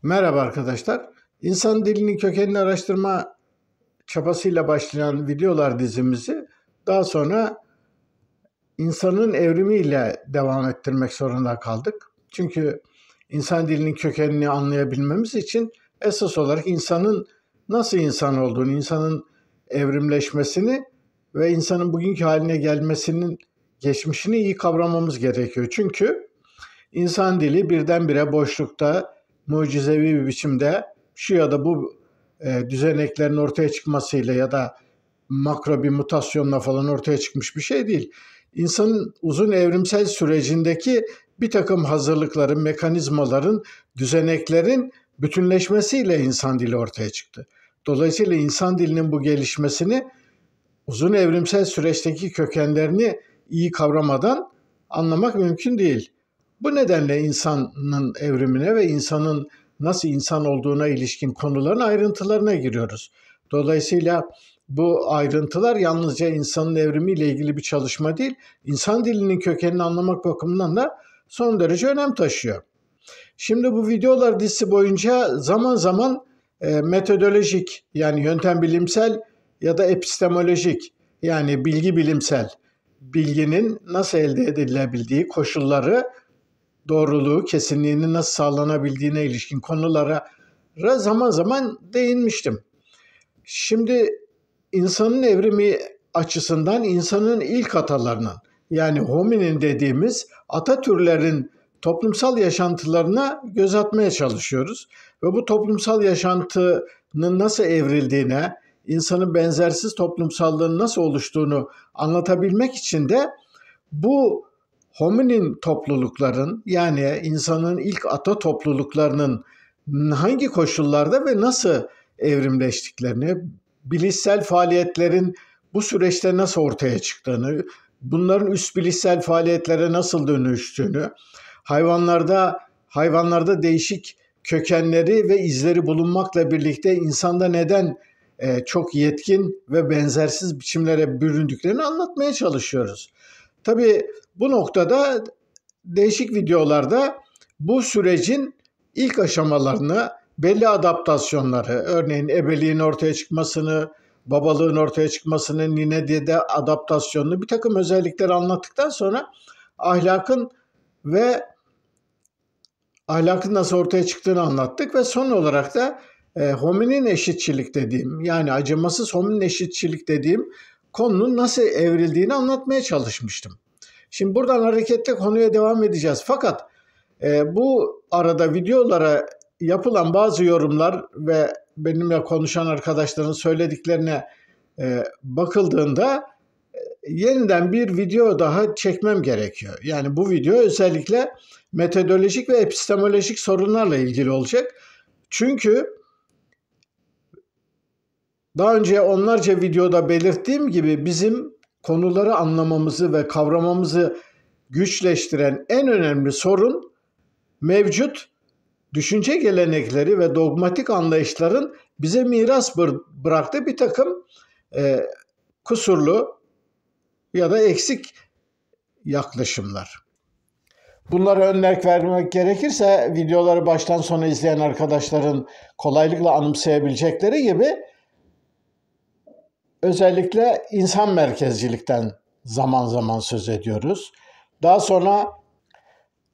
Merhaba arkadaşlar. İnsan dilinin kökenini araştırma çabasıyla başlayan videolar dizimizi daha sonra insanın evrimiyle devam ettirmek zorunda kaldık. Çünkü insan dilinin kökenini anlayabilmemiz için esas olarak insanın nasıl insan olduğunu, insanın evrimleşmesini ve insanın bugünkü haline gelmesinin geçmişini iyi kavramamız gerekiyor. Çünkü İnsan dili birdenbire boşlukta, mucizevi bir biçimde şu ya da bu düzeneklerin ortaya çıkmasıyla ya da makro bir mutasyonla falan ortaya çıkmış bir şey değil. İnsanın uzun evrimsel sürecindeki bir takım hazırlıkların, mekanizmaların, düzeneklerin bütünleşmesiyle insan dili ortaya çıktı. Dolayısıyla insan dilinin bu gelişmesini uzun evrimsel süreçteki kökenlerini iyi kavramadan anlamak mümkün değil. Bu nedenle insanın evrimine ve insanın nasıl insan olduğuna ilişkin konuların ayrıntılarına giriyoruz. Dolayısıyla bu ayrıntılar yalnızca insanın evrimiyle ilgili bir çalışma değil, insan dilinin kökenini anlamak bakımından da son derece önem taşıyor. Şimdi bu videolar dizisi boyunca zaman zaman metodolojik yani yöntem bilimsel ya da epistemolojik yani bilgi bilimsel bilginin nasıl elde edilebildiği, koşulları, doğruluğu, kesinliğinin nasıl sağlanabildiğine ilişkin konulara zaman zaman değinmiştim. Şimdi insanın evrimi açısından insanın ilk atalarının yani hominin dediğimiz ata türlerin toplumsal yaşantılarına göz atmaya çalışıyoruz. Ve bu toplumsal yaşantının nasıl evrildiğine, insanın benzersiz toplumsallığın nasıl oluştuğunu anlatabilmek için de bu hominin toplulukların yani insanın ilk ata topluluklarının hangi koşullarda ve nasıl evrimleştiklerini, bilişsel faaliyetlerin bu süreçte nasıl ortaya çıktığını, bunların üst bilişsel faaliyetlere nasıl dönüştüğünü, hayvanlarda değişik kökenleri ve izleri bulunmakla birlikte insanda neden çok yetkin ve benzersiz biçimlere büründüklerini anlatmaya çalışıyoruz. Tabii bu noktada değişik videolarda bu sürecin ilk aşamalarını, belli adaptasyonları, örneğin ebeliğin ortaya çıkmasını, babalığın ortaya çıkmasını, nine dede adaptasyonunu bir takım özellikleri anlattıktan sonra ahlakın nasıl ortaya çıktığını anlattık ve son olarak da hominin eşitçilik dediğim yani acımasız hominin eşitçilik dediğim konunun nasıl evrildiğini anlatmaya çalışmıştım. Şimdi buradan hareketle konuya devam edeceğiz. Fakat bu arada videolara yapılan bazı yorumlar ve benimle konuşan arkadaşların söylediklerine bakıldığında yeniden bir video daha çekmem gerekiyor. Yani bu video özellikle metodolojik ve epistemolojik sorunlarla ilgili olacak. Çünkü daha önce onlarca videoda belirttiğim gibi bizim konuları anlamamızı ve kavramamızı güçleştiren en önemli sorun mevcut düşünce gelenekleri ve dogmatik anlayışların bize miras bıraktığı bir takım kusurlu ya da eksik yaklaşımlar. Bunlara örnek vermek gerekirse videoları baştan sona izleyen arkadaşların kolaylıkla anımsayabilecekleri gibi özellikle insan merkezcilikten zaman zaman söz ediyoruz. Daha sonra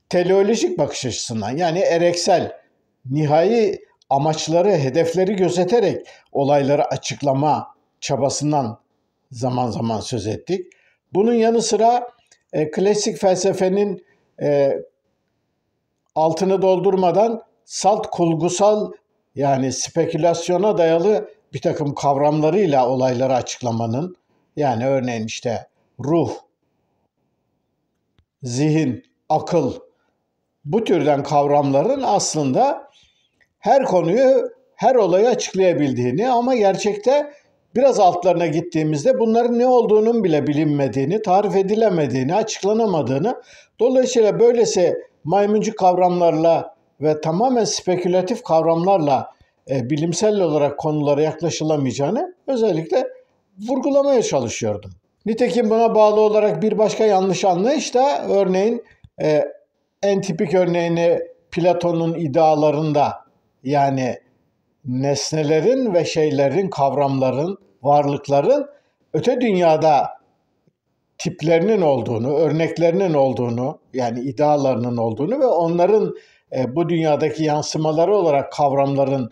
teleolojik bakış açısından yani ereksel, nihai amaçları, hedefleri gözeterek olayları açıklama çabasından zaman zaman söz ettik. Bunun yanı sıra klasik felsefenin altını doldurmadan salt kurgusal yani spekülasyona dayalı bir takım kavramlarıyla olayları açıklamanın yani örneğin işte ruh, zihin, akıl bu türden kavramların aslında her konuyu, her olayı açıklayabildiğini ama gerçekte biraz altlarına gittiğimizde bunların ne olduğunun bile bilinmediğini, tarif edilemediğini, açıklanamadığını, dolayısıyla böylesi maymuncuk kavramlarla ve tamamen spekülatif kavramlarla bilimsel olarak konulara yaklaşılamayacağını özellikle vurgulamaya çalışıyordum. Nitekim buna bağlı olarak bir başka yanlış anlayış da örneğin en tipik örneğini Platon'un idealarında Yani nesnelerin ve şeylerin, kavramların, varlıkların öte dünyada tiplerinin olduğunu, örneklerinin olduğunu, yani idealarının olduğunu ve onların bu dünyadaki yansımaları olarak kavramların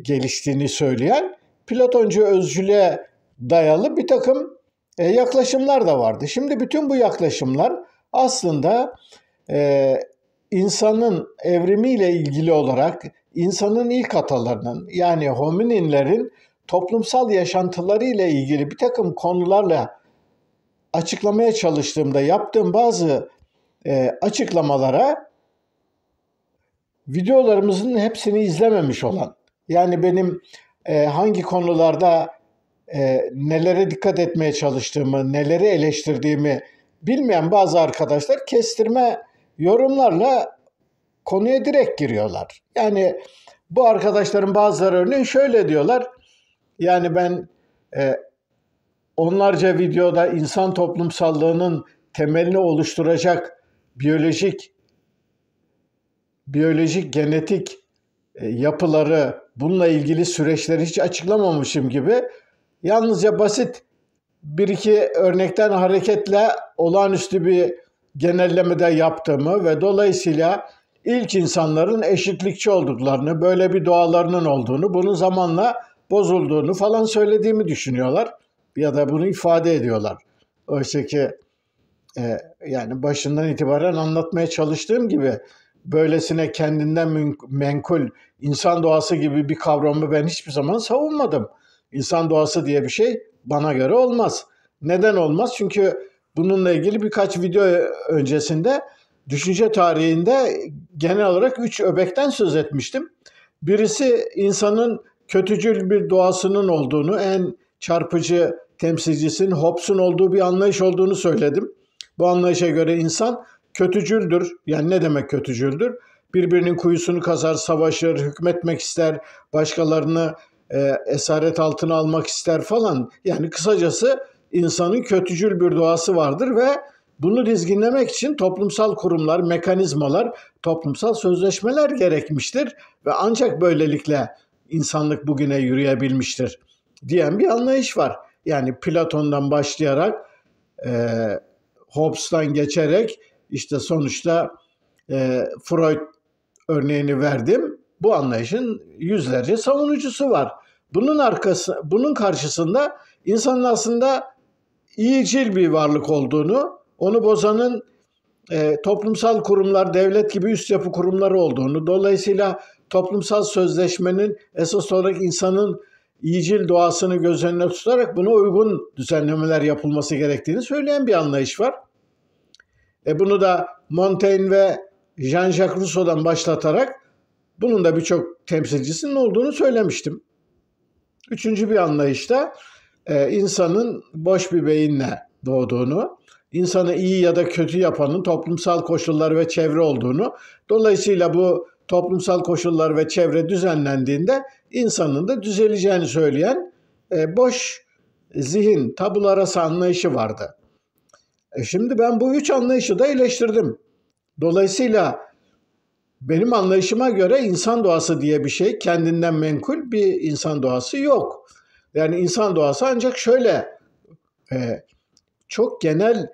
geliştiğini söyleyen Platoncu özcülüğe dayalı bir takım yaklaşımlar da vardı. Şimdi bütün bu yaklaşımlar aslında insanın evrimiyle ilgili olarak insanın ilk atalarının, yani homininlerin toplumsal yaşantılarıyla ilgili bir takım konularla açıklamaya çalıştığımda yaptığım bazı açıklamalara videolarımızın hepsini izlememiş olan, yani benim hangi konularda nelere dikkat etmeye çalıştığımı, neleri eleştirdiğimi bilmeyen bazı arkadaşlar kestirme yorumlarla konuya direkt giriyorlar. Yani bu arkadaşların bazıları örneğin şöyle diyorlar. Yani ben onlarca videoda insan toplumsallığının temelini oluşturacak biyolojik, genetik yapıları, bununla ilgili süreçleri hiç açıklamamışım gibi yalnızca basit bir iki örnekten hareketle olağanüstü bir genellemede yaptığımı ve dolayısıyla ilk insanların eşitlikçi olduklarını, böyle bir doğalarının olduğunu, bunun zamanla bozulduğunu falan söylediğimi düşünüyorlar ya da bunu ifade ediyorlar. Oysa ki yani başından itibaren anlatmaya çalıştığım gibi böylesine kendinden menkul insan doğası gibi bir kavramı ben hiçbir zaman savunmadım. İnsan doğası diye bir şey bana göre olmaz. Neden olmaz? Çünkü bununla ilgili birkaç video öncesinde düşünce tarihinde genel olarak 3 öbekten söz etmiştim. Birisi insanın kötücül bir doğasının olduğunu, en çarpıcı temsilcisinin Hobbes'un olduğu bir anlayış olduğunu söyledim. Bu anlayışa göre insan kötücüldür. Yani ne demek kötücüldür? Birbirinin kuyusunu kazar, savaşır, hükmetmek ister, başkalarını esaret altına almak ister falan. Yani kısacası insanın kötücül bir doğası vardır ve bunu dizginlemek için toplumsal kurumlar, mekanizmalar, toplumsal sözleşmeler gerekmiştir ve ancak böylelikle insanlık bugüne yürüyebilmiştir diyen bir anlayış var. Yani Platon'dan başlayarak Hobbes'tan geçerek işte sonuçta Freud örneğini verdim. Bu anlayışın yüzlerce savunucusu var. Bunun karşısında insanın aslında iyicil bir varlık olduğunu, onu bozanın toplumsal kurumlar, devlet gibi üst yapı kurumları olduğunu, dolayısıyla toplumsal sözleşmenin esas olarak insanın iyicil doğasını göz önüne tutarak buna uygun düzenlemeler yapılması gerektiğini söyleyen bir anlayış var. Bunu da Montaigne ve Jean-Jacques Rousseau'dan başlatarak bunun da birçok temsilcisinin olduğunu söylemiştim. Üçüncü bir anlayışta insanın boş bir beyinle doğduğunu, insanı iyi ya da kötü yapanın toplumsal koşullar ve çevre olduğunu, dolayısıyla bu toplumsal koşullar ve çevre düzenlendiğinde insanın da düzeleceğini söyleyen boş zihin, tabula rasa anlayışı vardı. Şimdi ben bu üç anlayışı da eleştirdim. Dolayısıyla benim anlayışıma göre insan doğası diye bir şey, kendinden menkul bir insan doğası yok. Yani insan doğası ancak şöyle çok genel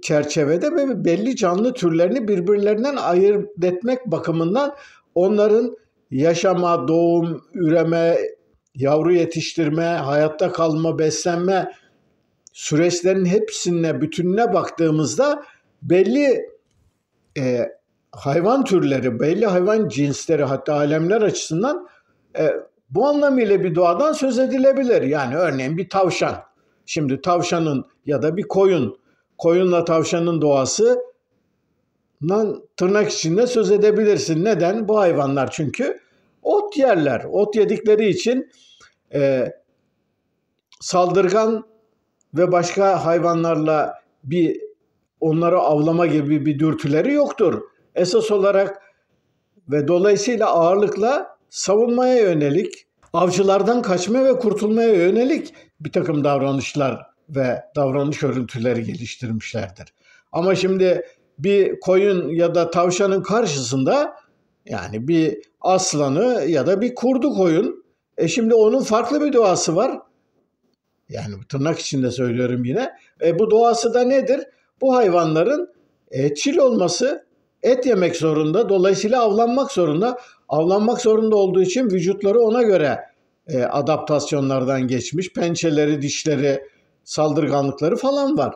çerçevede ve belli canlı türlerini birbirlerinden ayırt etmek bakımından onların yaşama, doğum, üreme, yavru yetiştirme, hayatta kalma, beslenme süreçlerin hepsine, bütününe baktığımızda belli hayvan türleri, belli hayvan cinsleri, hatta alemler açısından bu anlamıyla bir doğadan söz edilebilir. Yani örneğin bir tavşan. Şimdi tavşanın ya da bir koyunla tavşanın doğasından tırnak içinde söz edebilirsin. Neden? Bu hayvanlar çünkü ot yerler. Ot yedikleri için saldırgan ve başka hayvanlarla onları avlama gibi bir dürtüleri yoktur. Esas olarak ve dolayısıyla ağırlıkla savunmaya yönelik, avcılardan kaçma ve kurtulmaya yönelik bir takım davranışlar ve davranış örüntüleri geliştirmişlerdir. Ama şimdi bir koyun ya da tavşanın karşısında Yani bir aslanı ya da bir kurdu koyun. Şimdi onun farklı bir doğası var. Yani tırnak içinde söylüyorum yine. Bu doğası da nedir? Bu hayvanların etçil olması, et yemek zorunda, dolayısıyla avlanmak zorunda. Avlanmak zorunda olduğu için vücutları ona göre adaptasyonlardan geçmiş. Pençeleri, dişleri, saldırganlıkları falan var.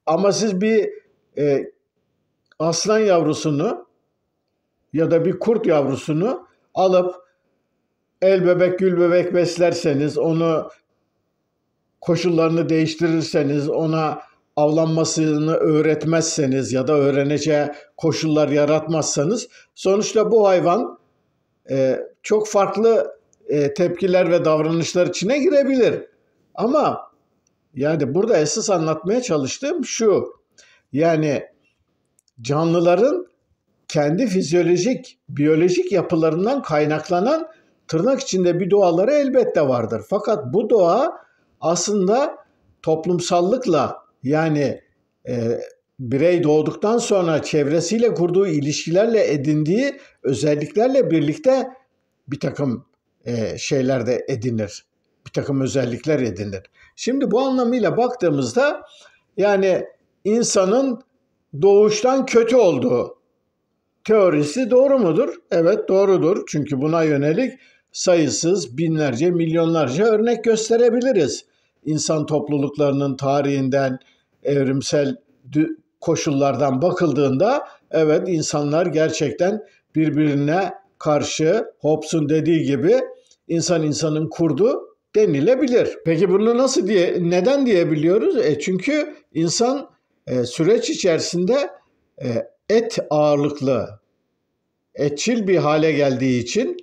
Ama siz bir aslan yavrusunu ya da bir kurt yavrusunu alıp el bebek gül bebek beslerseniz, onu koşullarını değiştirirseniz, ona avlanmasını öğretmezseniz ya da öğreneceği koşullar yaratmazsanız, sonuçta bu hayvan çok farklı tepkiler ve davranışlar içine girebilir. Ama yani burada esas anlatmaya çalıştığım şu: yani canlıların kendi fizyolojik, biyolojik yapılarından kaynaklanan tırnak içinde bir doğaları elbette vardır. Fakat bu doğa aslında toplumsallıkla, yani birey doğduktan sonra çevresiyle kurduğu ilişkilerle edindiği özelliklerle birlikte bir takım şeyler de edinir. Bir takım özellikler edinir. Şimdi bu anlamıyla baktığımızda yani insanın doğuştan kötü olduğu teorisi doğru mudur? Evet, doğrudur. Çünkü buna yönelik sayısız, binlerce, milyonlarca örnek gösterebiliriz. İnsan topluluklarının tarihinden, evrimsel koşullardan bakıldığında evet, insanlar gerçekten birbirine karşı Hobbes'un dediği gibi insan insanın kurdu denilebilir. Peki bunu neden diyebiliyoruz? Çünkü insan süreç içerisinde et ağırlıklı, etçil bir hale geldiği için,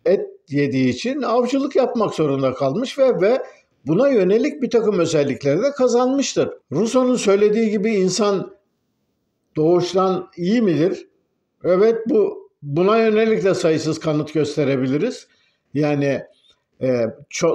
et yediği için avcılık yapmak zorunda kalmış ve buna yönelik bir takım özellikleri de kazanmıştır. Rousseau'nun söylediği gibi insan doğuştan iyi midir? Evet, buna yönelik de sayısız kanıt gösterebiliriz. Yani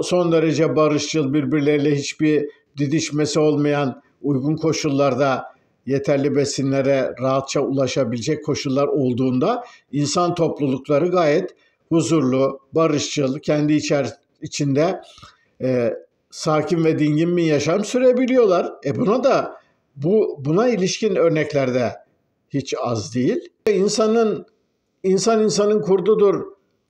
son derece barışçıl, birbirleriyle hiçbir didişmesi olmayan, uygun koşullarda yeterli besinlere rahatça ulaşabilecek koşullar olduğunda insan toplulukları gayet huzurlu, barışçıl, kendi içinde sakin ve dingin bir yaşam sürebiliyorlar. Buna ilişkin örnekler de hiç az değil. İnsan insanın kurdudur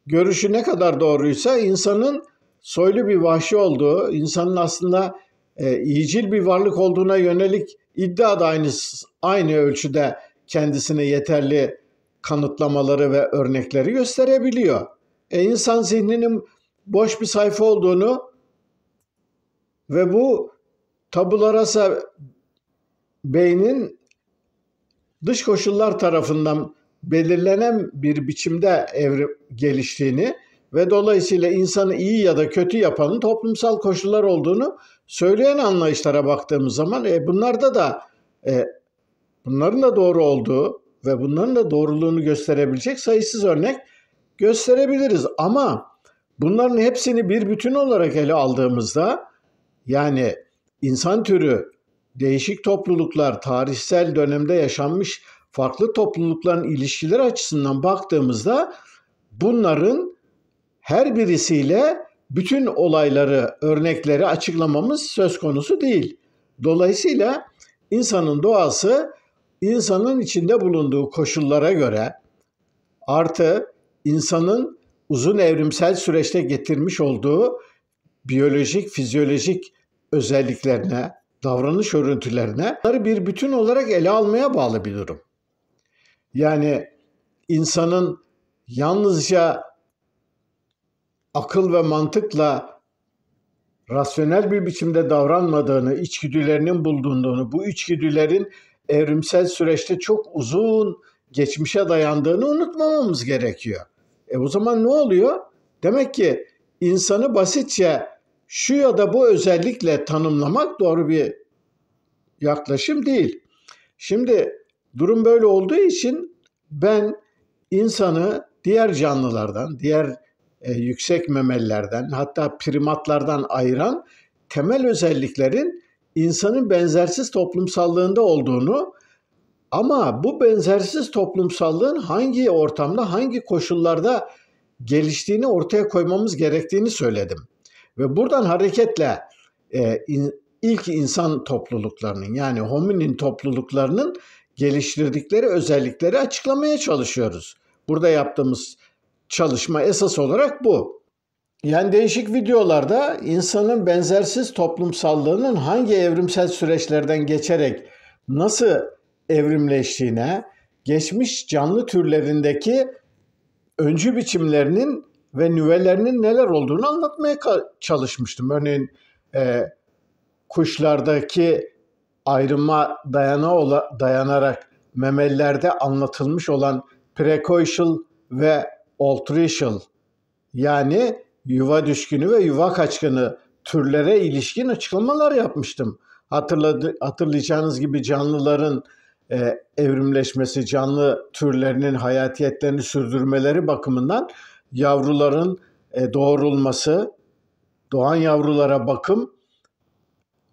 görüşü ne kadar doğruysa, insanın soylu bir vahşi olduğu, insanın aslında iyicil bir varlık olduğuna yönelik iddia da aynı ölçüde kendisine yeterli kanıtlamaları ve örnekleri gösterebiliyor. İnsan zihninin boş bir sayfa olduğunu ve bu tabula rasa beynin dış koşullar tarafından belirlenen bir biçimde geliştiğini ve dolayısıyla insanı iyi ya da kötü yapanın toplumsal koşullar olduğunu söyleyen anlayışlara baktığımız zaman bunların da doğru olduğu ve bunların da doğruluğunu gösterebilecek sayısız örnek gösterebiliriz. Ama bunların hepsini bir bütün olarak ele aldığımızda, yani insan türü, değişik topluluklar, tarihsel dönemde yaşanmış farklı toplulukların ilişkileri açısından baktığımızda bunların her birisiyle bütün olayları, örnekleri açıklamamız söz konusu değil. Dolayısıyla insanın doğası, insanın içinde bulunduğu koşullara göre artı insanın uzun evrimsel süreçte getirmiş olduğu biyolojik, fizyolojik özelliklerine, davranış örüntülerine bunları bir bütün olarak ele almaya bağlı bir durum. Yani insanın yalnızca akıl ve mantıkla rasyonel bir biçimde davranmadığını, içgüdülerinin bulunduğunu, bu içgüdülerin evrimsel süreçte çok uzun geçmişe dayandığını unutmamamız gerekiyor. O zaman ne oluyor? Demek ki insanı basitçe şu ya da bu özellikle tanımlamak doğru bir yaklaşım değil. Şimdi durum böyle olduğu için ben insanı diğer canlılardan, diğer yüksek memelilerden, hatta primatlardan ayıran temel özelliklerin insanın benzersiz toplumsallığında olduğunu, Ama bu benzersiz toplumsallığın hangi ortamda, hangi koşullarda geliştiğini ortaya koymamız gerektiğini söyledim. Ve buradan hareketle ilk insan topluluklarının, yani hominin topluluklarının geliştirdikleri özellikleri açıklamaya çalışıyoruz. Burada yaptığımız çalışma esas olarak bu. Yani değişik videolarda insanın benzersiz toplumsallığının hangi evrimsel süreçlerden geçerek nasıl evrimleştiğine, geçmiş canlı türlerindeki öncü biçimlerinin ve nüvelerinin neler olduğunu anlatmaya çalışmıştım. Örneğin kuşlardaki ayrıma dayanarak memelilerde anlatılmış olan precoicial ve altricial, yani yuva düşkünü ve yuva kaçkını türlere ilişkin açıklamalar yapmıştım. Hatırlayacağınız gibi canlıların evrimleşmesi, canlı türlerinin hayatiyetlerini sürdürmeleri bakımından yavruların doğurulması, doğan yavrulara bakım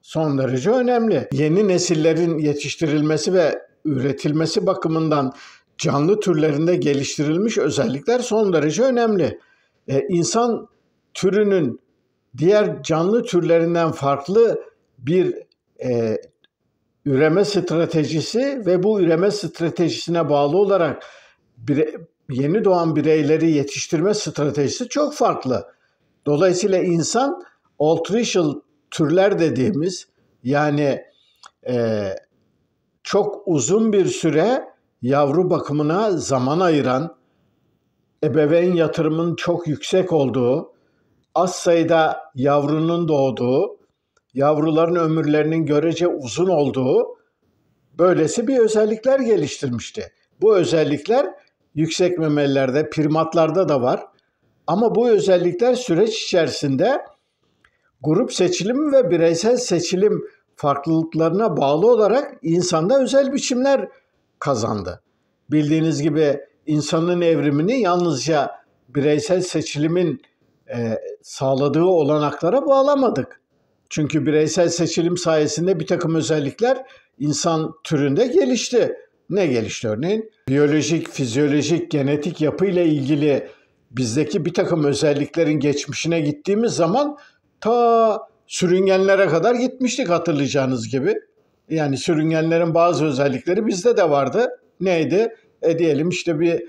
son derece önemli. Yeni nesillerin yetiştirilmesi ve üretilmesi bakımından canlı türlerinde geliştirilmiş özellikler son derece önemli. İnsan türünün diğer canlı türlerinden farklı bir üreme stratejisi ve bu üreme stratejisine bağlı olarak yeni doğan bireyleri yetiştirme stratejisi çok farklı. Dolayısıyla insan altricial türler dediğimiz, yani çok uzun bir süre yavru bakımına zaman ayıran, ebeveyn yatırımının çok yüksek olduğu, az sayıda yavrunun doğduğu, yavruların ömürlerinin görece uzun olduğu böylesi bir özellikler geliştirmişti. Bu özellikler yüksek memelilerde, primatlarda da var. Ama bu özellikler süreç içerisinde grup seçilim ve bireysel seçilim farklılıklarına bağlı olarak insanda özel biçimler kazandı. Bildiğiniz gibi insanın evrimini yalnızca bireysel seçilimin sağladığı olanaklara bağlamadık. Çünkü bireysel seçilim sayesinde bir takım özellikler insan türünde gelişti. Ne gelişti örneğin? Biyolojik, fizyolojik, genetik yapıyla ilgili bizdeki bir takım özelliklerin geçmişine gittiğimiz zaman ta sürüngenlere kadar gitmiştik, hatırlayacağınız gibi. Yani sürüngenlerin bazı özellikleri bizde de vardı. Neydi? Diyelim işte bir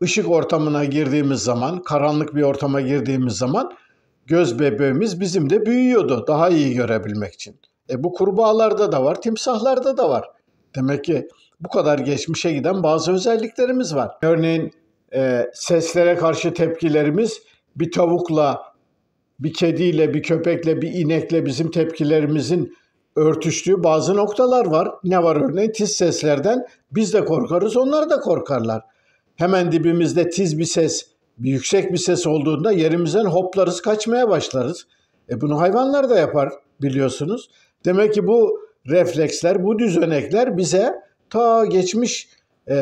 ışık ortamına girdiğimiz zaman, karanlık bir ortama girdiğimiz zaman göz bebeğimiz bizim de büyüyordu daha iyi görebilmek için. Bu kurbağalarda da var, timsahlarda da var. Demek ki bu kadar geçmişe giden bazı özelliklerimiz var. Örneğin seslere karşı tepkilerimiz bir tavukla, bir kediyle, bir köpekle, bir inekle bizim tepkilerimizin örtüştüğü bazı noktalar var. Ne var örneğin? Tiz seslerden biz de korkarız, onlar da korkarlar. Hemen dibimizde tiz bir ses, bir yüksek bir ses olduğunda yerimizden hoplarız, kaçmaya başlarız. Bunu hayvanlar da yapar biliyorsunuz. Demek ki bu refleksler, bu düzenekler bize ta geçmiş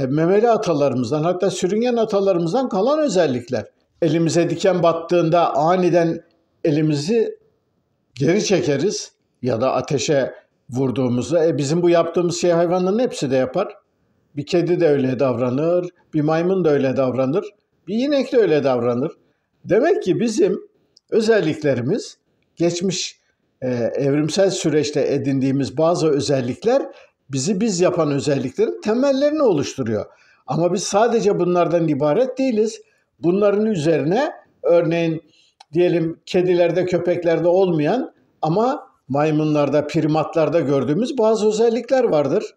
memeli atalarımızdan, hatta sürüngen atalarımızdan kalan özellikler. Elimize diken battığında aniden elimizi geri çekeriz ya da ateşe vurduğumuzda. Bizim bu yaptığımız şey hayvanların hepsi de yapar. Bir kedi de öyle davranır, bir maymun da öyle davranır, bir inek de öyle davranır. Demek ki bizim özelliklerimiz, geçmiş evrimsel süreçte edindiğimiz bazı özellikler bizi biz yapan özelliklerin temellerini oluşturuyor. Ama biz sadece bunlardan ibaret değiliz. Bunların üzerine örneğin diyelim kedilerde, köpeklerde olmayan ama maymunlarda, primatlarda gördüğümüz bazı özellikler vardır.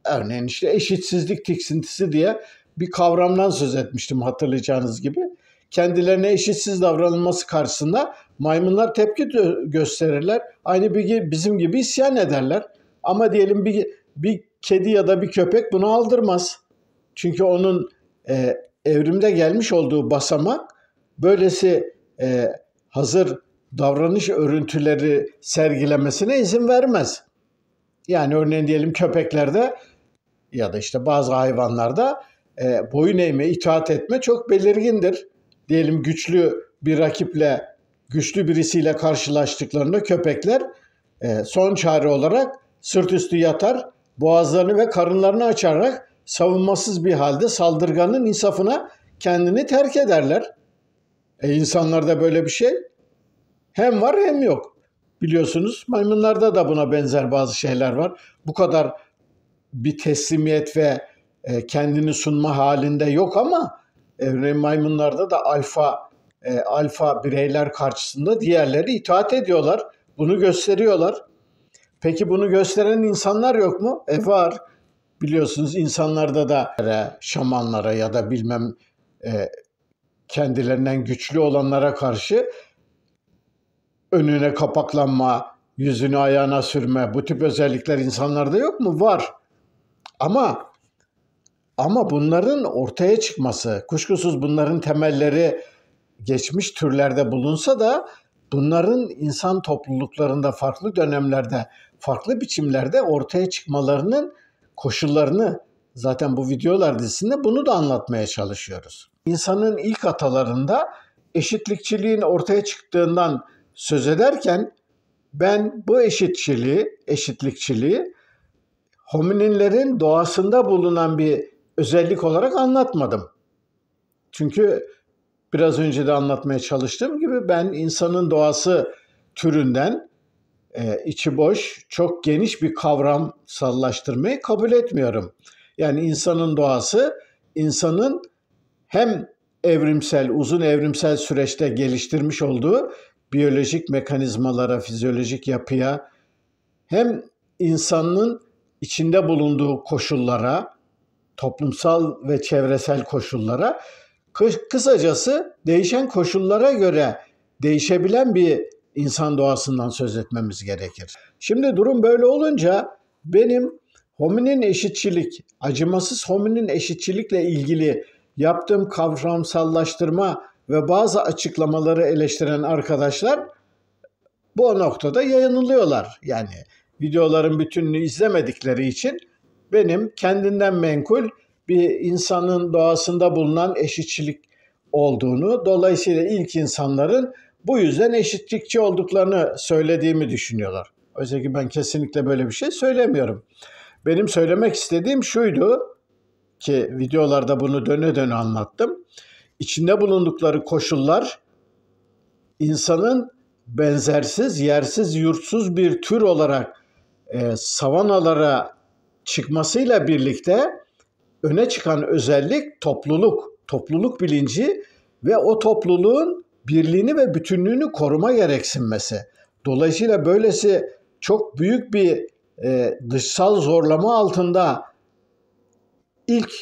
Örneğin işte eşitsizlik tiksintisi diye bir kavramdan söz etmiştim, hatırlayacağınız gibi. Kendilerine eşitsiz davranılması karşısında maymunlar tepki gösterirler. Aynı bizim gibi isyan ederler. Ama diyelim bir kedi ya da bir köpek bunu aldırmaz. Çünkü onun evrimde gelmiş olduğu basamak böylesi hazır davranış örüntüleri sergilemesine izin vermez. Yani örneğin diyelim köpeklerde ya da işte bazı hayvanlarda boyun eğme, itaat etme çok belirgindir. Diyelim güçlü bir rakiple, güçlü birisiyle karşılaştıklarında köpekler son çare olarak sırt üstü yatar, boğazlarını ve karınlarını açarak savunmasız bir halde saldırganın insafına kendini terk ederler. İnsanlarda böyle bir şey hem var hem yok. Biliyorsunuz maymunlarda da buna benzer bazı şeyler var. Bu kadar bir teslimiyet ve kendini sunma halinde yok ama maymunlarda da alfa bireyler karşısında diğerleri itaat ediyorlar. Bunu gösteriyorlar. Peki bunu gösteren insanlar yok mu? Var. Biliyorsunuz insanlarda da şamanlara ya da bilmem kendilerinden güçlü olanlara karşı önüne kapaklanma, yüzünü ayağına sürme, bu tip özellikler insanlarda yok mu? Var. Ama bunların ortaya çıkması, kuşkusuz bunların temelleri geçmiş türlerde bulunsa da bunların insan topluluklarında farklı dönemlerde, farklı biçimlerde ortaya çıkmalarının koşullarını zaten bu videolar dizisinde bunu da anlatmaya çalışıyoruz. İnsanın ilk atalarında eşitlikçiliğin ortaya çıktığından söz ederken ben bu eşitlikçiliği homininlerin doğasında bulunan bir özellik olarak anlatmadım. Çünkü biraz önce de anlatmaya çalıştığım gibi ben insanın doğası türünden içi boş, çok geniş bir kavramsallaştırmayı kabul etmiyorum. Yani insanın doğası, insanın hem uzun evrimsel süreçte geliştirmiş olduğu biyolojik mekanizmalara, fizyolojik yapıya, hem insanın içinde bulunduğu koşullara, toplumsal ve çevresel koşullara, kısacası değişen koşullara göre değişebilen bir insan doğasından söz etmemiz gerekir. Şimdi durum böyle olunca benim acımasız hominin eşitçilikle ilgili yaptığım kavramsallaştırma ve bazı açıklamaları eleştiren arkadaşlar bu noktada yanılıyorlar. Yani videoların bütününü izlemedikleri için benim kendinden menkul bir insanın doğasında bulunan eşitçilik olduğunu, dolayısıyla ilk insanların bu yüzden eşitlikçi olduklarını söylediğimi düşünüyorlar. Oysa ki ben kesinlikle böyle bir şey söylemiyorum. Benim söylemek istediğim şuydu ki videolarda bunu döne döne anlattım. İçinde bulundukları koşullar insanın benzersiz, yersiz, yurtsuz bir tür olarak savanalara çıkmasıyla birlikte öne çıkan özellik topluluk bilinci ve o topluluğun birliğini ve bütünlüğünü koruma gereksinmesi. Dolayısıyla böylesi çok büyük bir dışsal zorlama altında ilk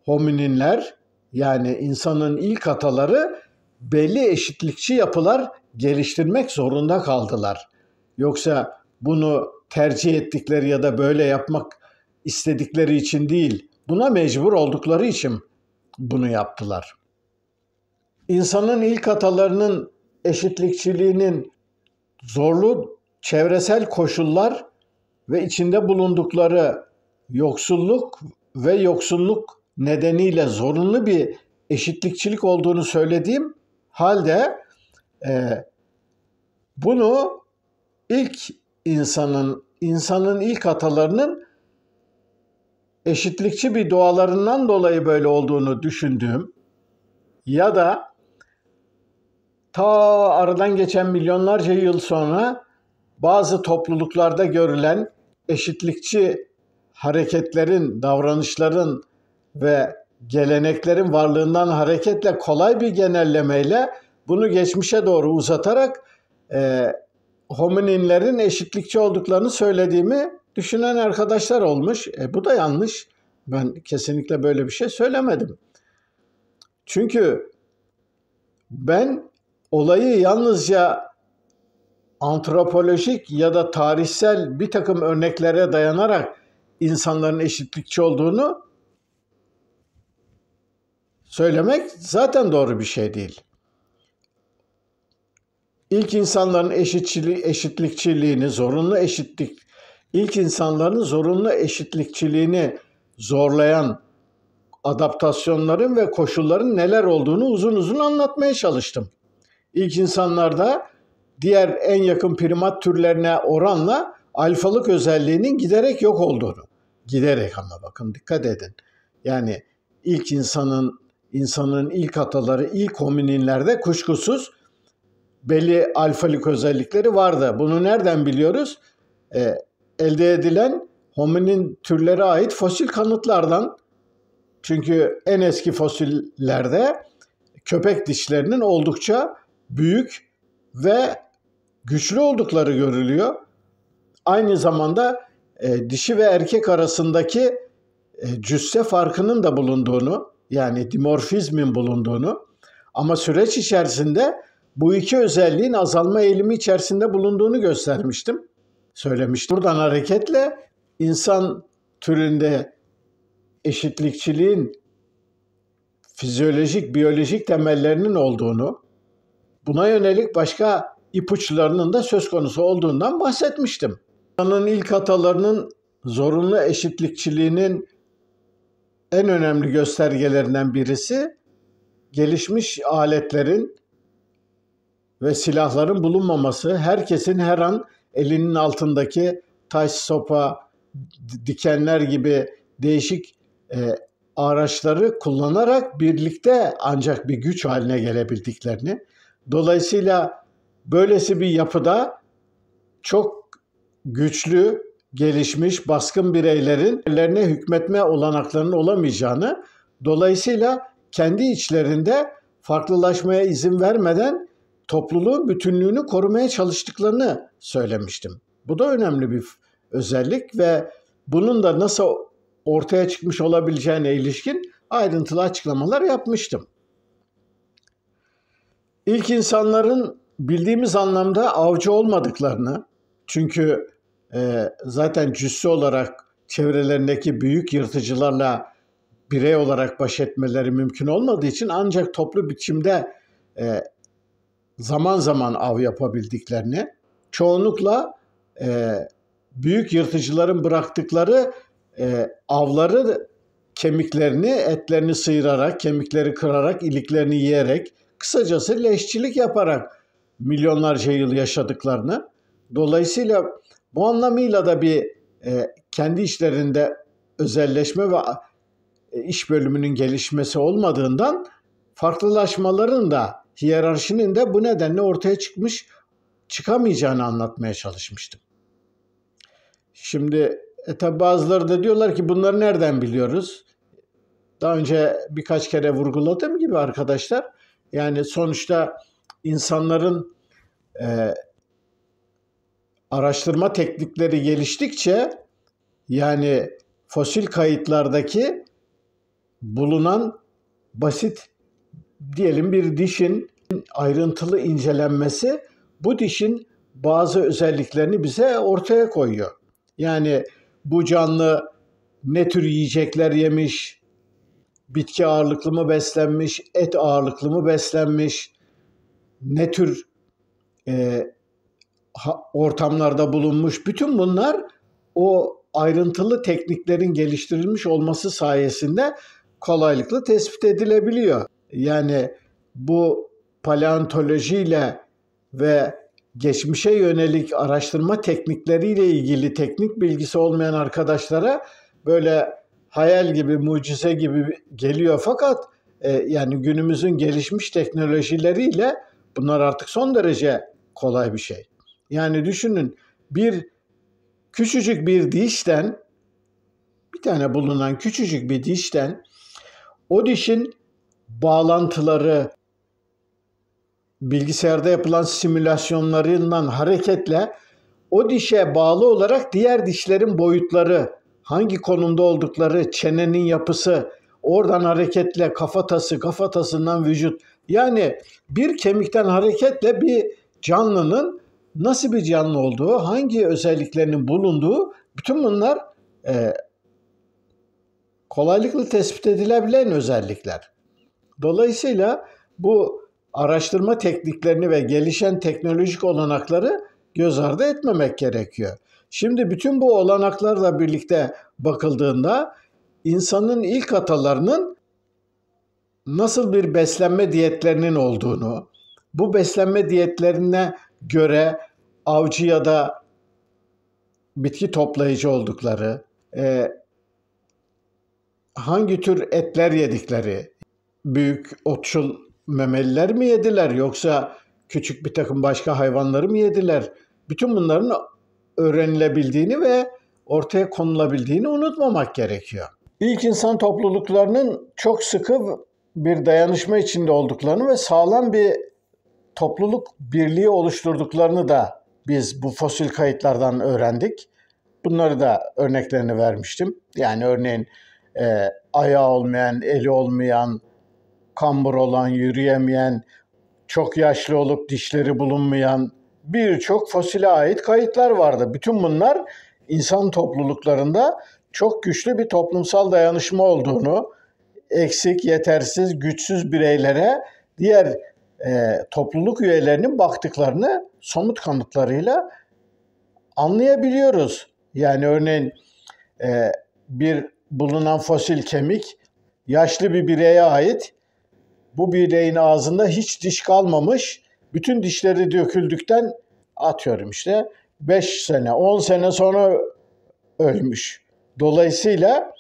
homininler, yani insanın ilk ataları belli eşitlikçi yapılar geliştirmek zorunda kaldılar. Yoksa bunu tercih ettikleri ya da böyle yapmak istedikleri için değil, buna mecbur oldukları için bunu yaptılar. İnsanın ilk atalarının eşitlikçiliğinin zorlu çevresel koşullar ve içinde bulundukları yoksulluk nedeniyle zorunlu bir eşitlikçilik olduğunu söylediğim halde bunu insanın ilk atalarının eşitlikçi bir doğalarından dolayı böyle olduğunu düşündüğüm ya da ta aradan geçen milyonlarca yıl sonra bazı topluluklarda görülen eşitlikçi hareketlerin, davranışların ve geleneklerin varlığından hareketle kolay bir genellemeyle bunu geçmişe doğru uzatarak homininlerin eşitlikçi olduklarını söylediğimi düşünen arkadaşlar olmuş. Bu da yanlış. Ben kesinlikle böyle bir şey söylemedim. Çünkü ben olayı yalnızca antropolojik ya da tarihsel bir takım örneklere dayanarak insanların eşitlikçi olduğunu söylemek zaten doğru bir şey değil. İlk insanların zorunlu eşitlikçiliğini zorlayan adaptasyonların ve koşulların neler olduğunu uzun uzun anlatmaya çalıştım. İlk insanlarda diğer en yakın primat türlerine oranla alfalık özelliğinin giderek yok olduğunu, giderek, ama bakın dikkat edin. Yani ilk insanın ilk ataları, ilk homininlerde kuşkusuz belli alfalık özellikleri vardı. Bunu nereden biliyoruz? Elde edilen hominin türlere ait fosil kanıtlardan. Çünkü en eski fosillerde köpek dişlerinin oldukça büyük ve güçlü oldukları görülüyor. Aynı zamanda dişi ve erkek arasındaki cüsse farkının da bulunduğunu, yani dimorfizmin bulunduğunu, ama süreç içerisinde bu iki özelliğin azalma eğilimi içerisinde bulunduğunu söylemiştim. Buradan hareketle insan türünde eşitlikçiliğin fizyolojik, biyolojik temellerinin olduğunu, buna yönelik başka ipuçlarının da söz konusu olduğundan bahsetmiştim. İnsanın ilk atalarının zorunlu eşitlikçiliğinin en önemli göstergelerinden birisi gelişmiş aletlerin ve silahların bulunmaması, herkesin her an elinin altındaki taş, sopa, dikenler gibi değişik araçları kullanarak birlikte ancak bir güç haline gelebildiklerini, dolayısıyla böylesi bir yapıda çok güçlü, gelişmiş, baskın bireylerin ellerine hükmetme olanaklarının olamayacağını, dolayısıyla kendi içlerinde farklılaşmaya izin vermeden topluluğun bütünlüğünü korumaya çalıştıklarını söylemiştim. Bu da önemli bir özellik ve bunun da nasıl ortaya çıkmış olabileceğine ilişkin ayrıntılı açıklamalar yapmıştım. İlk insanların bildiğimiz anlamda avcı olmadıklarını, çünkü zaten cüssü olarak çevrelerindeki büyük yırtıcılarla birey olarak baş etmeleri mümkün olmadığı için ancak toplu biçimde zaman zaman av yapabildiklerini, çoğunlukla büyük yırtıcıların bıraktıkları avları kemiklerini, etlerini sıyırarak, kemikleri kırarak, iliklerini yiyerek, kısacası leşçilik yaparak milyonlarca yıl yaşadıklarını, dolayısıyla bu anlamıyla da bir kendi içlerinde özelleşme ve iş bölümünün gelişmesi olmadığından farklılaşmaların da, hiyerarşinin de bu nedenle ortaya çıkamayacağını anlatmaya çalışmıştım. Şimdi tabi bazıları da diyorlar ki bunları nereden biliyoruz? Daha önce birkaç kere vurguladığım gibi arkadaşlar, yani sonuçta insanların araştırma teknikleri geliştikçe, yani fosil kayıtlardaki bulunan basit diyelim bir dişin ayrıntılı incelenmesi bu dişin bazı özelliklerini bize ortaya koyuyor. Yani bu canlı ne tür yiyecekler yemiş, bitki ağırlıklı mı beslenmiş, et ağırlıklı mı beslenmiş, ne tür ortamlarda bulunmuş, bütün bunlar o ayrıntılı tekniklerin geliştirilmiş olması sayesinde kolaylıkla tespit edilebiliyor. Yani bu paleontolojiyle ve geçmişe yönelik araştırma teknikleriyle ilgili teknik bilgisi olmayan arkadaşlara böyle hayal gibi, mucize gibi geliyor, fakat yani günümüzün gelişmiş teknolojileriyle bunlar artık son derece kolay bir şey. Yani düşünün, küçücük bir dişten, bir tane bulunan küçücük bir dişten o dişin bağlantıları, bilgisayarda yapılan simülasyonlarından hareketle o dişe bağlı olarak diğer dişlerin boyutları, hangi konumda oldukları, çenenin yapısı, oradan hareketle kafatasından vücut, yani bir kemikten hareketle bir canlının nasıl bir canlı olduğu, hangi özelliklerinin bulunduğu, bütün bunlar kolaylıkla tespit edilebilen özellikler. Dolayısıyla bu araştırma tekniklerini ve gelişen teknolojik olanakları göz ardı etmemek gerekiyor. Şimdi bütün bu olanaklarla birlikte bakıldığında insanın ilk atalarının nasıl bir beslenme diyetlerinin olduğunu, bu beslenme diyetlerine göre avcı ya da bitki toplayıcı oldukları, hangi tür etler yedikleri, büyük otçul memeliler mi yediler yoksa küçük bir takım başka hayvanları mı yediler? Bütün bunların öğrenilebildiğini ve ortaya konulabildiğini unutmamak gerekiyor. İlk insan topluluklarının çok sıkı bir dayanışma içinde olduklarını ve sağlam bir topluluk birliği oluşturduklarını da biz bu fosil kayıtlardan öğrendik. Bunları da örneklerini vermiştim. Yani örneğin ayağı olmayan, eli olmayan, kambur olan, yürüyemeyen, çok yaşlı olup dişleri bulunmayan birçok fosile ait kayıtlar vardı. Bütün bunlar insan topluluklarında çok güçlü bir toplumsal dayanışma olduğunu, eksik, yetersiz, güçsüz bireylere diğer topluluk üyelerinin baktıklarını somut kanıtlarıyla anlayabiliyoruz. Yani örneğin bir bulunan fosil kemik yaşlı bir bireye ait. Bu bireyin ağzında hiç diş kalmamış. Bütün dişleri döküldükten atıyorum işte 5 sene, 10 sene sonra ölmüş. Dolayısıyla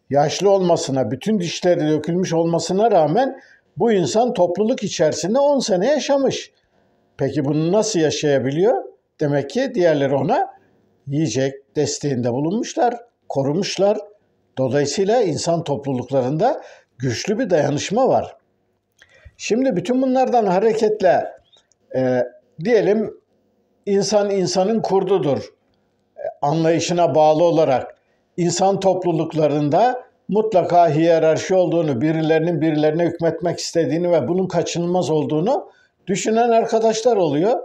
yaşlı olmasına, bütün dişleri dökülmüş olmasına rağmen bu insan topluluk içerisinde 10 sene yaşamış. Peki bunu nasıl yaşayabiliyor? Demek ki diğerleri ona yiyecek desteğinde bulunmuşlar, korumuşlar. Dolayısıyla insan topluluklarında güçlü bir dayanışma var. Şimdi bütün bunlardan hareketle diyelim insan insanın kurdudur anlayışına bağlı olarak insan topluluklarında mutlaka hiyerarşi olduğunu, birilerinin birilerine hükmetmek istediğini ve bunun kaçınılmaz olduğunu düşünen arkadaşlar oluyor.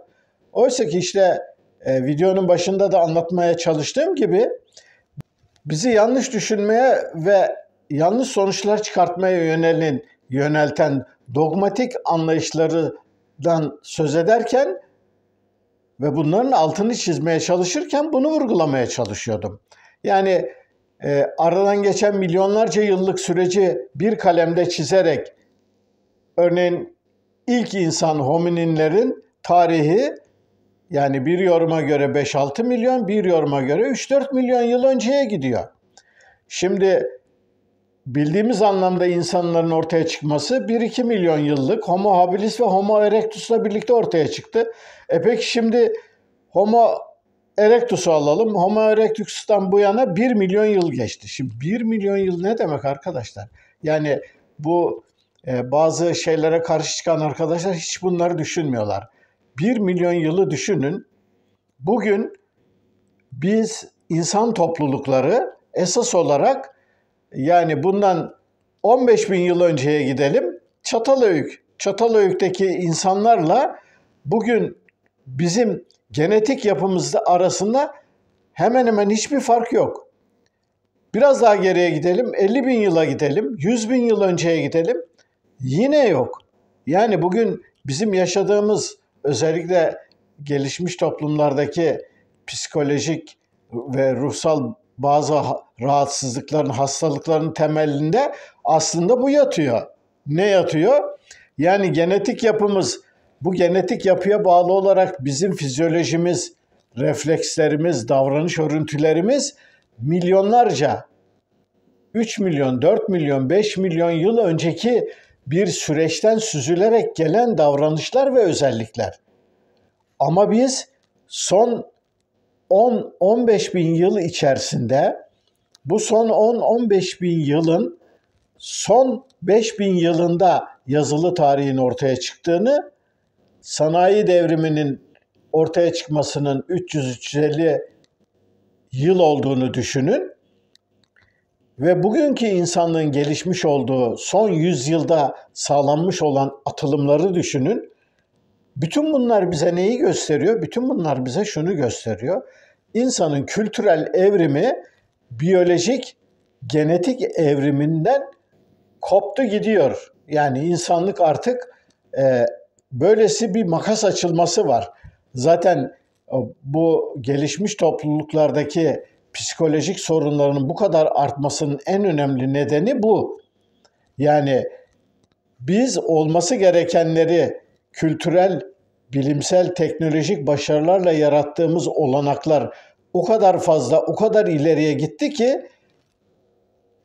Oysa ki işte videonun başında da anlatmaya çalıştığım gibi bizi yanlış düşünmeye ve yanlış sonuçlar çıkartmaya yönelten dogmatik anlayışlardan söz ederken ve bunların altını çizmeye çalışırken bunu vurgulamaya çalışıyordum. Yani aradan geçen milyonlarca yıllık süreci bir kalemde çizerek örneğin ilk insan homininlerin tarihi yani bir yoruma göre 5-6 milyon, bir yoruma göre 3-4 milyon yıl önceye gidiyor. Şimdi bildiğimiz anlamda insanların ortaya çıkması 1-2 milyon yıllık Homo habilis ve Homo erectus'la birlikte ortaya çıktı. Peki şimdi Homo erectus'u alalım. Homo erectus'tan bu yana 1 milyon yıl geçti. Şimdi 1 milyon yıl ne demek arkadaşlar? Yani bu bazı şeylere karşı çıkan arkadaşlar hiç bunları düşünmüyorlar. 1 milyon yılı düşünün. Bugün biz insan toplulukları esas olarak yani bundan 15 bin yıl önceye gidelim. Çatalhöyük'teki insanlarla bugün bizim genetik yapımızda arasında hemen hemen hiçbir fark yok. Biraz daha geriye gidelim, 50 bin yıla gidelim, 100 bin yıl önceye gidelim. Yine yok. Yani bugün bizim yaşadığımız özellikle gelişmiş toplumlardaki psikolojik ve ruhsal bazı rahatsızlıkların, hastalıkların temelinde aslında bu yatıyor. Ne yatıyor? Yani genetik yapımız, bu genetik yapıya bağlı olarak bizim fizyolojimiz, reflekslerimiz, davranış örüntülerimiz milyonlarca, 3 milyon, 4 milyon, 5 milyon yıl önceki bir süreçten süzülerek gelen davranışlar ve özellikler. Ama biz son 10-15 bin yıl içerisinde bu son 10-15 bin yılın son 5 bin yılında yazılı tarihin ortaya çıktığını, sanayi devriminin ortaya çıkmasının 300-350 yıl olduğunu düşünün ve bugünkü insanlığın gelişmiş olduğu son 100 yılda sağlanmış olan atılımları düşünün. Bütün bunlar bize neyi gösteriyor? Bütün bunlar bize şunu gösteriyor. İnsanın kültürel evrimi biyolojik, genetik evriminden koptu gidiyor. Yani insanlık artık böylesi bir makas açılması var. Zaten bu gelişmiş topluluklardaki psikolojik sorunların bu kadar artmasının en önemli nedeni bu. Yani biz olması gerekenleri kültürel, bilimsel, teknolojik başarılarla yarattığımız olanaklar o kadar fazla, o kadar ileriye gitti ki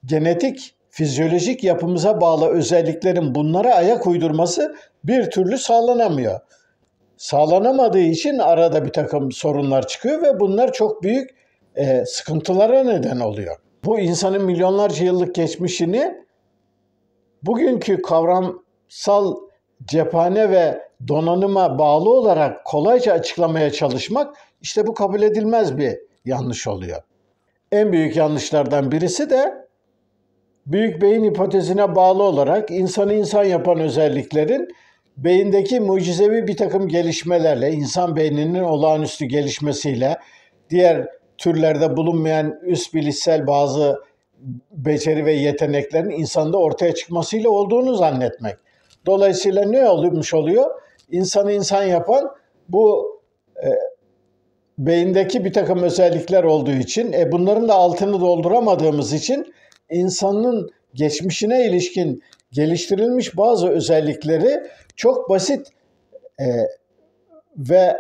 genetik, fizyolojik yapımıza bağlı özelliklerin bunlara ayak uydurması bir türlü sağlanamıyor. Sağlanamadığı için arada bir takım sorunlar çıkıyor ve bunlar çok büyük sıkıntılara neden oluyor. Bu insanın milyonlarca yıllık geçmişini bugünkü kavramsal cephane ve donanıma bağlı olarak kolayca açıklamaya çalışmak işte bu kabul edilmez bir yanlış oluyor. En büyük yanlışlardan birisi de büyük beyin hipotezine bağlı olarak insanı insan yapan özelliklerin beyindeki mucizevi bir takım gelişmelerle, insan beyninin olağanüstü gelişmesiyle, diğer türlerde bulunmayan üst bilişsel bazı beceri ve yeteneklerin insanda ortaya çıkmasıyla olduğunu zannetmek. Dolayısıyla ne olmuş oluyor? İnsanı insan yapan bu beyindeki bir takım özellikler olduğu için, bunların da altını dolduramadığımız için insanın geçmişine ilişkin geliştirilmiş bazı özellikleri çok basit ve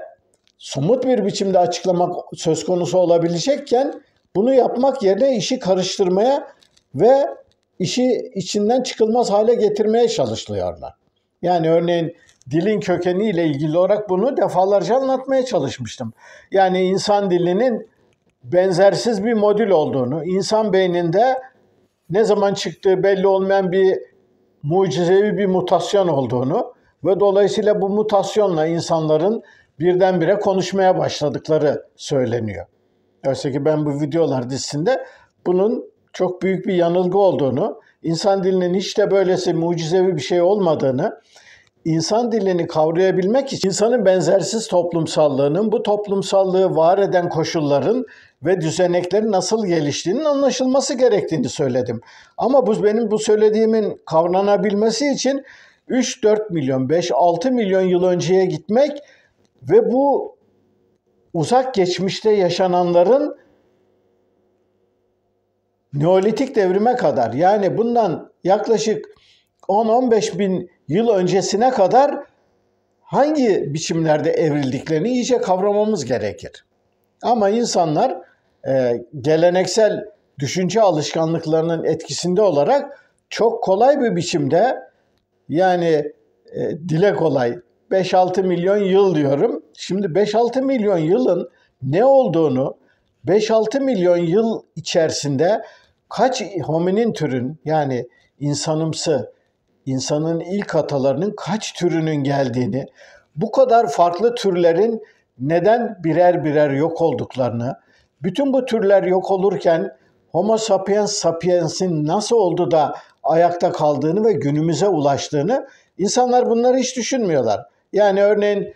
somut bir biçimde açıklamak söz konusu olabilecekken bunu yapmak yerine işi karıştırmaya ve işi içinden çıkılmaz hale getirmeye çalışıyorlar. Yani örneğin dilin kökeniyle ilgili olarak bunu defalarca anlatmaya çalışmıştım. Yani insan dilinin benzersiz bir modül olduğunu, insan beyninde ne zaman çıktığı belli olmayan bir mucizevi bir mutasyon olduğunu ve dolayısıyla bu mutasyonla insanların birdenbire konuşmaya başladıkları söyleniyor. Oysa ki ben bu videolar dizisinde bunun çok büyük bir yanılgı olduğunu, insan dilinin hiç de böylesi mucizevi bir şey olmadığını, insan dilini kavrayabilmek için insanın benzersiz toplumsallığının, bu toplumsallığı var eden koşulların ve düzeneklerin nasıl geliştiğinin anlaşılması gerektiğini söyledim. Ama benim bu söylediğimin kavranabilmesi için 3-4 milyon, 5-6 milyon yıl önceye gitmek ve bu uzak geçmişte yaşananların Neolitik devrime kadar, yani bundan yaklaşık 10-15 bin yıl öncesine kadar hangi biçimlerde evrildiklerini iyice kavramamız gerekir. Ama insanlar geleneksel düşünce alışkanlıklarının etkisinde olarak çok kolay bir biçimde, yani dile kolay 5-6 milyon yıl diyorum. Şimdi 5-6 milyon yılın ne olduğunu, 5-6 milyon yıl içerisinde kaç hominin türün, yani insanımsı, insanın ilk atalarının kaç türünün geldiğini, bu kadar farklı türlerin neden birer birer yok olduklarını, bütün bu türler yok olurken Homo sapiens sapiens'in nasıl oldu da ayakta kaldığını ve günümüze ulaştığını, insanlar bunları hiç düşünmüyorlar. Yani örneğin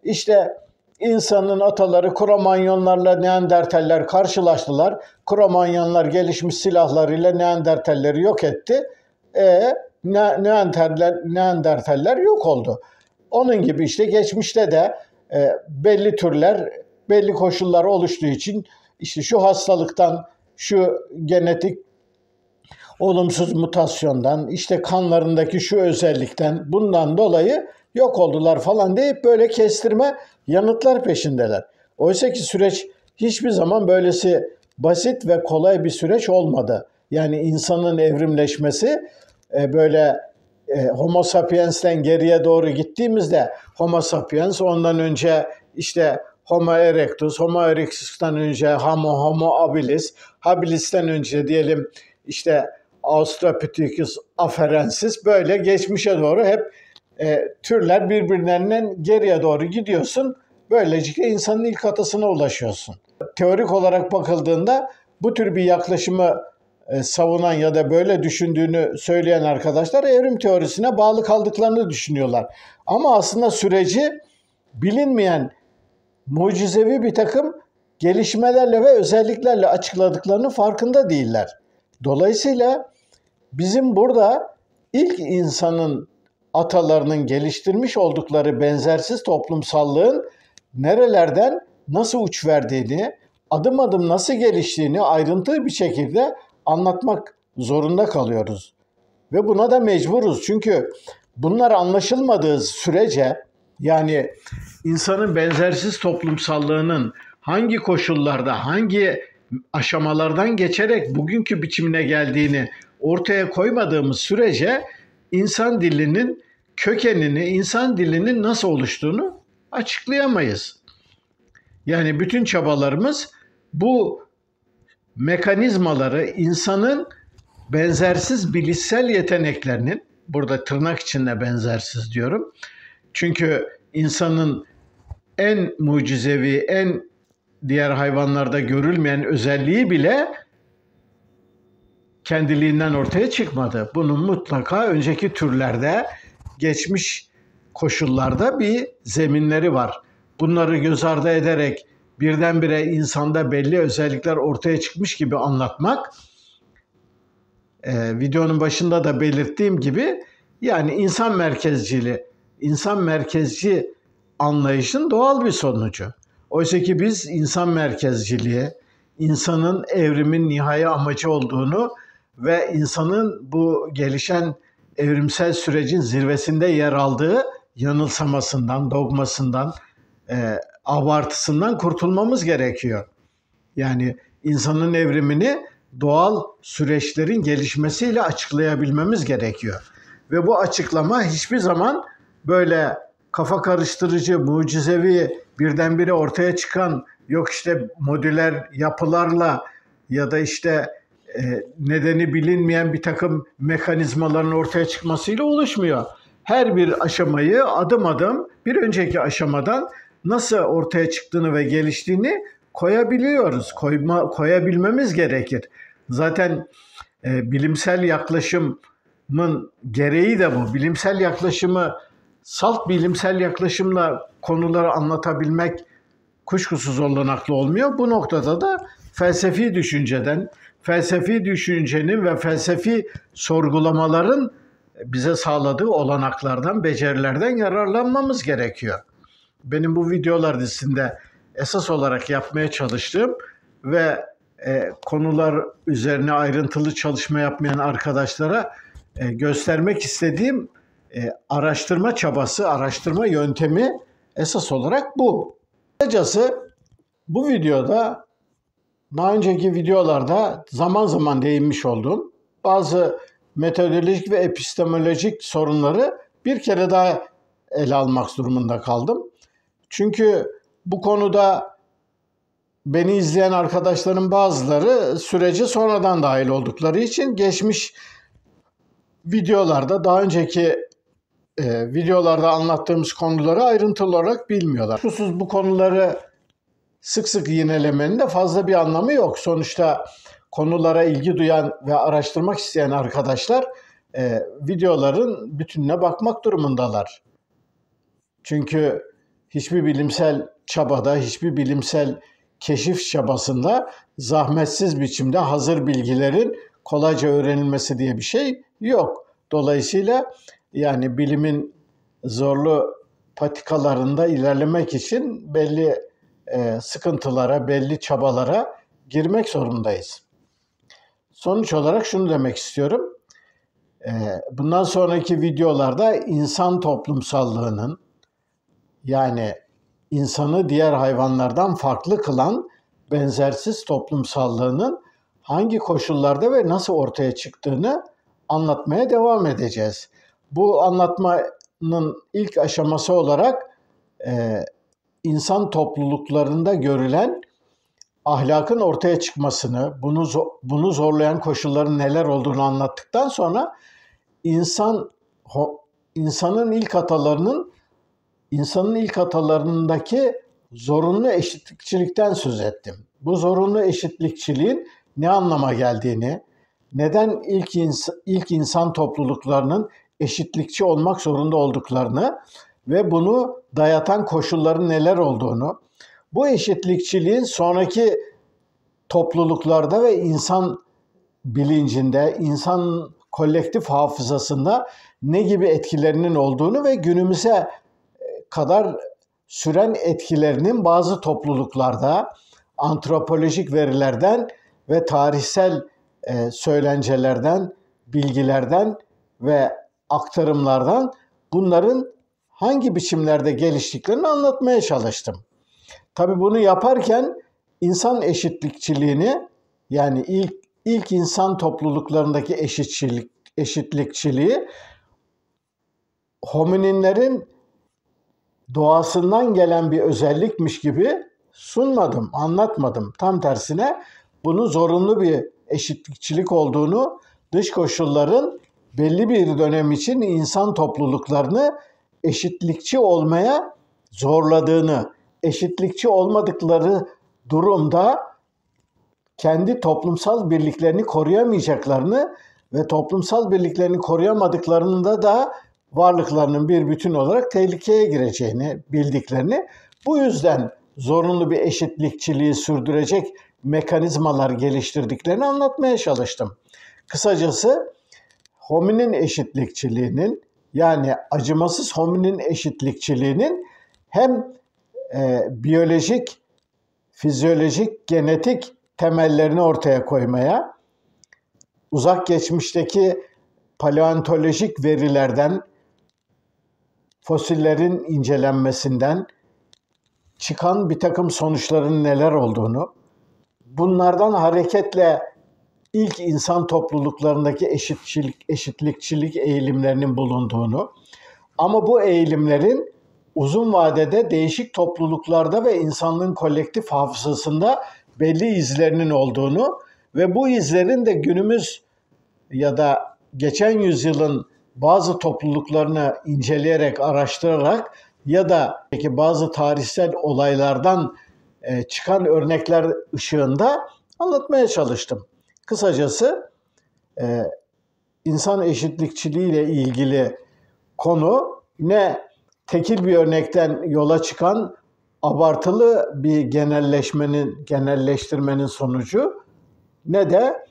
işte insanın ataları Kro-Manyonlarla Neandertaller karşılaştılar. Kro-Manyonlar gelişmiş silahlarıyla Neandertalleri yok etti. Neandertaller yok oldu. Onun gibi işte geçmişte de belli türler, belli koşullar oluştuğu için işte şu hastalıktan, şu genetik olumsuz mutasyondan, işte kanlarındaki şu özellikten, bundan dolayı yok oldular falan deyip böyle kestirme yanıtlar peşindeler. Oysa ki süreç hiçbir zaman böylesi basit ve kolay bir süreç olmadı. Yani insanın evrimleşmesi böyle Homo sapiens'ten geriye doğru gittiğimizde Homo sapiens, ondan önce işte Homo erectus, Homo erectus'tan önce Homo habilis, habilis'ten önce diyelim işte Australopithecus afarensis, böyle geçmişe doğru hep türler birbirlerinden geriye doğru gidiyorsun. Böylelikle insanın ilk atasına ulaşıyorsun. Teorik olarak bakıldığında bu tür bir yaklaşımı savunan ya da böyle düşündüğünü söyleyen arkadaşlar evrim teorisine bağlı kaldıklarını düşünüyorlar. Ama aslında süreci bilinmeyen mucizevi bir takım gelişmelerle ve özelliklerle açıkladıklarının farkında değiller. Dolayısıyla bizim burada ilk insanın atalarının geliştirmiş oldukları benzersiz toplumsallığın nerelerden nasıl uç verdiğini, adım adım nasıl geliştiğini ayrıntılı bir şekilde anlatmak zorunda kalıyoruz. Ve buna da mecburuz. Çünkü bunlar anlaşılmadığı sürece, yani insanın benzersiz toplumsallığının hangi koşullarda, hangi aşamalardan geçerek bugünkü biçimine geldiğini ortaya koymadığımız sürece insan dilinin kökenini, insan dilinin nasıl oluştuğunu açıklayamayız. Yani bütün çabalarımız bu mekanizmaları insanın benzersiz bilişsel yeteneklerinin, burada tırnak içinde benzersiz diyorum. Çünkü insanın en mucizevi, en diğer hayvanlarda görülmeyen özelliği bile kendiliğinden ortaya çıkmadı. Bunun mutlaka önceki türlerde, geçmiş koşullarda bir zeminleri var. Bunları göz ardı ederek birdenbire insanda belli özellikler ortaya çıkmış gibi anlatmak, videonun başında da belirttiğim gibi, yani insan merkezci anlayışın doğal bir sonucu. Oysa ki biz insan merkezciliğe, insanın evrimin nihai amacı olduğunu ve insanın bu gelişen evrimsel sürecin zirvesinde yer aldığı yanılsamasından, dogmasından, abartısından kurtulmamız gerekiyor. Yani insanın evrimini doğal süreçlerin gelişmesiyle açıklayabilmemiz gerekiyor. Ve bu açıklama hiçbir zaman böyle kafa karıştırıcı, mucizevi, birdenbire ortaya çıkan, yok işte modüler yapılarla ya da işte nedeni bilinmeyen bir takım mekanizmaların ortaya çıkmasıyla oluşmuyor. Her bir aşamayı adım adım bir önceki aşamadan nasıl ortaya çıktığını ve geliştiğini koyabiliyoruz. Koyabilmemiz gerekir. Zaten bilimsel yaklaşımın gereği de bu. Salt bilimsel yaklaşımla konuları anlatabilmek kuşkusuz olanaklı olmuyor. Bu noktada da felsefi düşüncenin ve felsefi sorgulamaların bize sağladığı olanaklardan, becerilerden yararlanmamız gerekiyor. Benim bu videolar dizisinde esas olarak yapmaya çalıştığım ve konular üzerine ayrıntılı çalışma yapmayan arkadaşlara göstermek istediğim araştırma çabası, araştırma yöntemi esas olarak bu. Kısacası bu videoda daha önceki videolarda zaman zaman değinmiş olduğum bazı metodolojik ve epistemolojik sorunları bir kere daha ele almak durumunda kaldım. Çünkü bu konuda beni izleyen arkadaşların bazıları sürece sonradan dahil oldukları için geçmiş videolarda, daha önceki videolarda anlattığımız konuları ayrıntılı olarak bilmiyorlar. Kuşkusuz bu konuları sık sık yinelemenin de fazla bir anlamı yok. Sonuçta konulara ilgi duyan ve araştırmak isteyen arkadaşlar videoların bütününe bakmak durumundalar. Çünkü hiçbir bilimsel çabada, hiçbir bilimsel keşif çabasında zahmetsiz biçimde hazır bilgilerin kolayca öğrenilmesi diye bir şey yok. Dolayısıyla yani bilimin zorlu patikalarında ilerlemek için belli sıkıntılara, belli çabalara girmek zorundayız. Sonuç olarak şunu demek istiyorum. Bundan sonraki videolarda insan toplumsallığının, yani insanı diğer hayvanlardan farklı kılan benzersiz toplumsallığının hangi koşullarda ve nasıl ortaya çıktığını anlatmaya devam edeceğiz. Bu anlatmanın ilk aşaması olarak insan topluluklarında görülen ahlakın ortaya çıkmasını, bunu zorlayan koşulların neler olduğunu anlattıktan sonra insanın ilk atalarındaki zorunlu eşitlikçilikten söz ettim. Bu zorunlu eşitlikçiliğin ne anlama geldiğini, neden ilk insan topluluklarının eşitlikçi olmak zorunda olduklarını ve bunu dayatan koşulların neler olduğunu, bu eşitlikçiliğin sonraki topluluklarda ve insan bilincinde, insan kolektif hafızasında ne gibi etkilerinin olduğunu ve günümüze kadar süren etkilerinin bazı topluluklarda antropolojik verilerden ve tarihsel söylencelerden, bilgilerden ve aktarımlardan bunların hangi biçimlerde geliştiklerini anlatmaya çalıştım. Tabii bunu yaparken insan eşitlikçiliğini, yani ilk ilk insan topluluklarındaki eşitlikçiliği homininlerin doğasından gelen bir özellikmiş gibi sunmadım, anlatmadım. Tam tersine bunun zorunlu bir eşitlikçilik olduğunu, dış koşulların belli bir dönem için insan topluluklarını eşitlikçi olmaya zorladığını, eşitlikçi olmadıkları durumda kendi toplumsal birliklerini koruyamayacaklarını ve toplumsal birliklerini koruyamadıklarında da varlıklarının bir bütün olarak tehlikeye gireceğini bildiklerini, bu yüzden zorunlu bir eşitlikçiliği sürdürecek mekanizmalar geliştirdiklerini anlatmaya çalıştım. Kısacası hominin eşitlikçiliğinin, yani acımasız hominin eşitlikçiliğinin hem biyolojik, fizyolojik, genetik temellerini ortaya koymaya, uzak geçmişteki paleontolojik verilerden, fosillerin incelenmesinden çıkan bir takım sonuçların neler olduğunu, bunlardan hareketle ilk insan topluluklarındaki eşitlikçilik eğilimlerinin bulunduğunu, ama bu eğilimlerin uzun vadede değişik topluluklarda ve insanlığın kolektif hafızasında belli izlerinin olduğunu ve bu izlerin de günümüz ya da geçen yüzyılın bazı topluluklarını inceleyerek, araştırarak ya da bazı tarihsel olaylardan çıkan örnekler ışığında anlatmaya çalıştım. Kısacası insan eşitlikçiliği ile ilgili konu ne tekil bir örnekten yola çıkan abartılı bir genelleştirmenin sonucu, ne de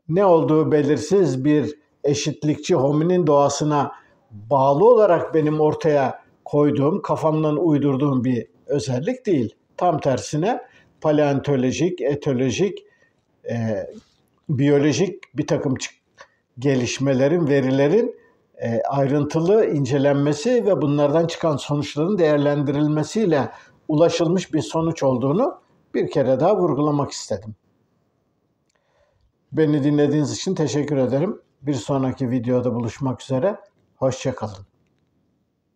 ne olduğu belirsiz bir eşitlikçi hominin doğasına bağlı olarak benim ortaya koyduğum, kafamdan uydurduğum bir özellik değil. Tam tersine paleontolojik, etolojik, biyolojik bir takım gelişmelerin, verilerin ayrıntılı incelenmesi ve bunlardan çıkan sonuçların değerlendirilmesiyle ulaşılmış bir sonuç olduğunu bir kere daha vurgulamak istedim. Beni dinlediğiniz için teşekkür ederim. Bir sonraki videoda buluşmak üzere. Hoşça kalın.